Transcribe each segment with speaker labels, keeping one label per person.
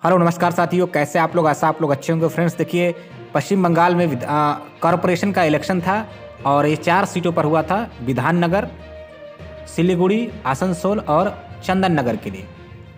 Speaker 1: Hello नमस्कार साथियों, कैसे आप लोग? आशा आप लोग अच्छे होंगे। फ्रेंड्स देखिए, पश्चिम बंगाल में कॉरपोरेशन का इलेक्शन था और ये 4 सीटों पर हुआ था। विधाननगर, सिलीगुड़ी, आसनसोल और चंदन नगर के लिए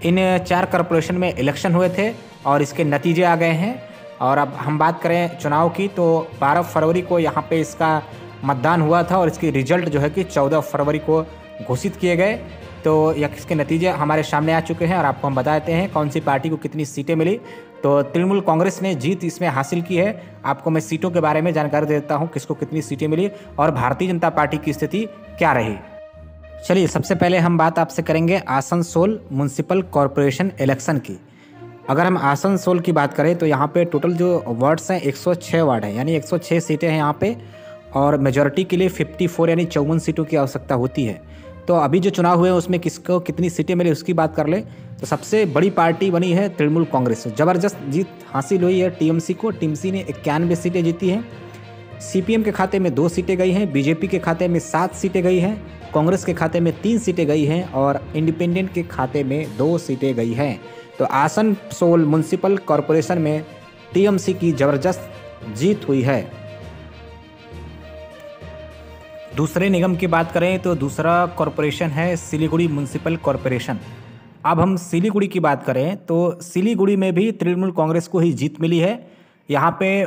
Speaker 1: इन 4 कॉरपोरेशन में इलेक्शन हुए थे और इसके नतीजे आ गए हैं। और अब हम बात करें चुनाव की तो 12 फरवरी को यहाँ पे इसका मतदान हुआ था और इसकी रिजल्ट जो है कि 14 फरवरी को घोषित किए गए। तो यह इसके नतीजे हमारे सामने आ चुके हैं और आपको हम बता देते हैं कौन सी पार्टी को कितनी सीटें मिली। तो तृणमूल कांग्रेस ने जीत इसमें हासिल की है। आपको मैं सीटों के बारे में जानकारी दे देता हूँ, किसको कितनी सीटें मिली और भारतीय जनता पार्टी की स्थिति क्या रही। चलिए, सबसे पहले हम बात आपसे करेंगे आसनसोल म्युनिसिपल कॉरपोरेशन इलेक्शन की। अगर हम आसनसोल की बात करें तो यहाँ पे टोटल जो वार्ड्स हैं 106 वार्ड हैं, यानी 106 सीटें हैं यहाँ पे और मेजॉरिटी के लिए 54 यानी 54 सीटों की आवश्यकता होती है। तो अभी जो चुनाव हुए हैं उसमें किसको कितनी सीटें मिली उसकी बात कर लें तो सबसे बड़ी पार्टी बनी है तृणमूल कांग्रेस। ज़बरदस्त जीत हासिल हुई है टीएमसी को। टीएमसी ने 91 सीटें जीती हैं। सीपीएम के खाते में 2 सीटें गई हैं, बीजेपी के खाते में 7 सीटें गई हैं, कांग्रेस के खाते में 3 सीटें गई हैं और इंडिपेंडेंट के खाते में 2 सीटें गई हैं। तो आसनसोल म्युनिसिपल कॉरपोरेशन में टीएमसी की ज़बरदस्त जीत हुई है। दूसरे निगम की बात करें तो दूसरा कॉरपोरेशन है सिलीगुड़ी म्युनिसिपल कॉरपोरेशन। अब हम सिलीगुड़ी की बात करें तो सिलीगुड़ी में भी तृणमूल कांग्रेस को ही जीत मिली है। यहाँ पे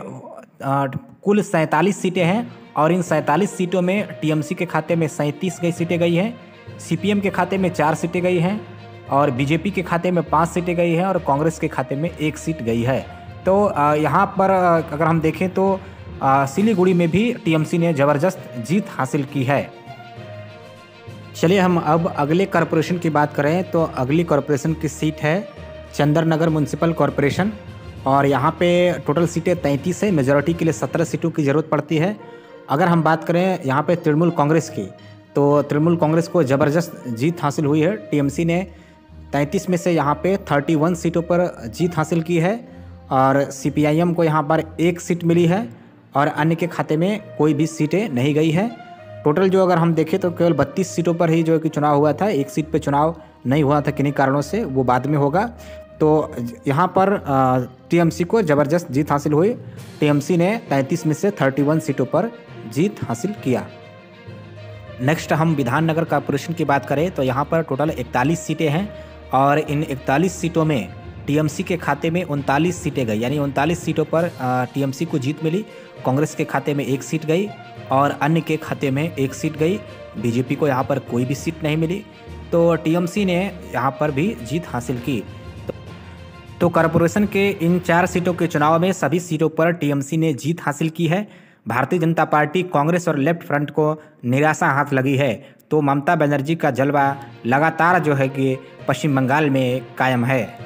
Speaker 1: कुल 47 सीटें हैं और इन 47 सीटों में टीएमसी के खाते में 37 सीटें गई हैं, सीपीएम के खाते में 4 सीटें गई हैं और बीजेपी के खाते में 5 सीटें गई हैं और कांग्रेस के खाते में 1 सीट गई है। तो यहाँ पर अगर हम देखें तो सिलीगुड़ी में भी टीएमसी ने ज़बरदस्त जीत हासिल की है। चलिए, हम अब अगले कॉरपोरेशन की बात करें तो अगली कॉरपोरेशन की सीट है चंदन नगर म्युनिसिपल कॉरपोरेशन और यहाँ पे टोटल सीटें 33 है। मेजॉरिटी के लिए 17 सीटों की ज़रूरत पड़ती है। अगर हम बात करें यहाँ पे तृणमूल कांग्रेस की तो तृणमूल कांग्रेस को ज़बरदस्त जीत हासिल हुई है। टीएमसी ने 33 में से यहाँ पे 31 सीटों पर जीत हासिल की है और सीपीआईएम को यहाँ पर 1 सीट मिली है और अन्य के खाते में कोई भी सीटें नहीं गई है। टोटल जो अगर हम देखें तो केवल 32 सीटों पर ही जो कि चुनाव हुआ था। 1 सीट पे चुनाव नहीं हुआ था किन्हीं कारणों से, वो बाद में होगा। तो यहाँ पर टीएमसी को ज़बरदस्त जीत हासिल हुई। टीएमसी ने 33 में से 31 सीटों पर जीत हासिल किया। नेक्स्ट हम विधाननगर कॉरपोरेशन की बात करें तो यहाँ पर टोटल 41 सीटें हैं और इन 41 सीटों में टीएमसी के खाते में 39 सीटें गई, यानी 39 सीटों पर टीएमसी को जीत मिली। कांग्रेस के खाते में 1 सीट गई और अन्य के खाते में 1 सीट गई। बीजेपी को यहाँ पर कोई भी सीट नहीं मिली। तो टीएमसी ने यहाँ पर भी जीत हासिल की। तो कॉरपोरेशन के इन 4 सीटों के चुनाव में सभी सीटों पर टीएमसी ने जीत हासिल की है। भारतीय जनता पार्टी, कांग्रेस और लेफ्ट फ्रंट को निराशा हाथ लगी है। तो ममता बनर्जी का जलवा लगातार जो है कि पश्चिम बंगाल में कायम है।